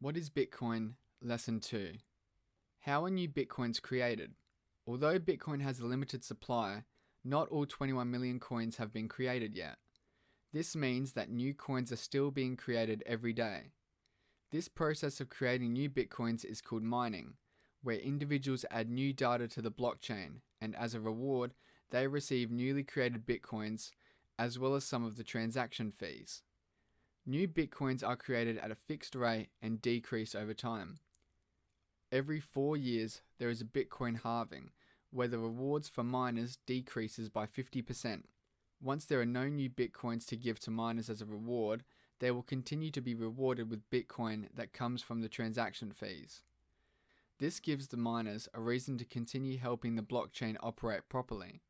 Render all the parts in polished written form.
What is Bitcoin? Lesson 2. How are new Bitcoins created? Although Bitcoin has a limited supply, not all 21 million coins have been created yet. This means that new coins are still being created every day. This process of creating new Bitcoins is called mining, where individuals add new data to the blockchain, and as a reward, they receive newly created Bitcoins, as well as some of the transaction fees. New Bitcoins are created at a fixed rate and decrease over time. Every 4 years, there is a Bitcoin halving, where the rewards for miners decreases by 50%. Once there are no new Bitcoins to give to miners as a reward, they will continue to be rewarded with Bitcoin that comes from the transaction fees. This gives the miners a reason to continue helping the blockchain operate properly.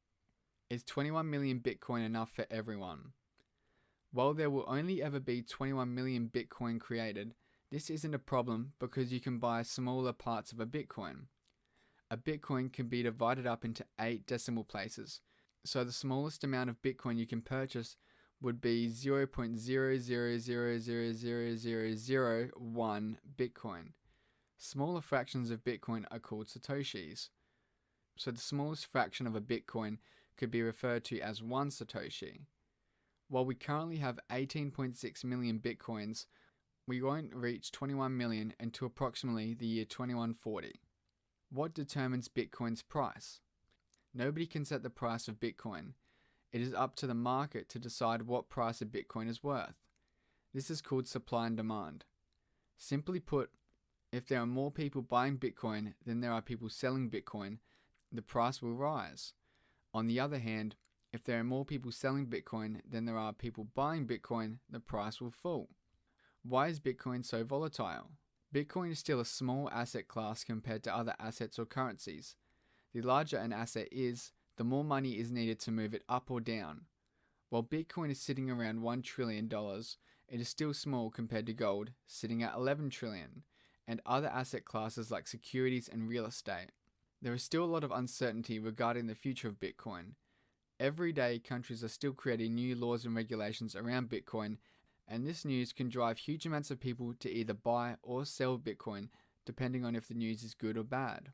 Is 21 million Bitcoin enough for everyone? While there will only ever be 21 million Bitcoin created, this isn't a problem because you can buy smaller parts of a Bitcoin. A Bitcoin can be divided up into 8 decimal places, so the smallest amount of Bitcoin you can purchase would be 0.00000001 Bitcoin. Smaller fractions of Bitcoin are called Satoshis. So the smallest fraction of a Bitcoin could be referred to as 1 Satoshi. While we currently have 18.6 million Bitcoins, we won't reach 21 million until approximately the year 2140. What determines Bitcoin's price? Nobody can set the price of Bitcoin. It is up to the market to decide what price a Bitcoin is worth. This is called supply and demand. Simply put, if there are more people buying Bitcoin than there are people selling Bitcoin, the price will rise. On the other hand, if there are more people selling Bitcoin than there are people buying Bitcoin, the price will fall. Why is Bitcoin so volatile? Bitcoin is still a small asset class compared to other assets or currencies. The larger an asset is, the more money is needed to move it up or down. While Bitcoin is sitting around $1 trillion, it is still small compared to gold, sitting at 11 trillion, and other asset classes like securities and real estate. There is still a lot of uncertainty regarding the future of Bitcoin. Every day, countries are still creating new laws and regulations around Bitcoin, and this news can drive huge amounts of people to either buy or sell Bitcoin, depending on if the news is good or bad.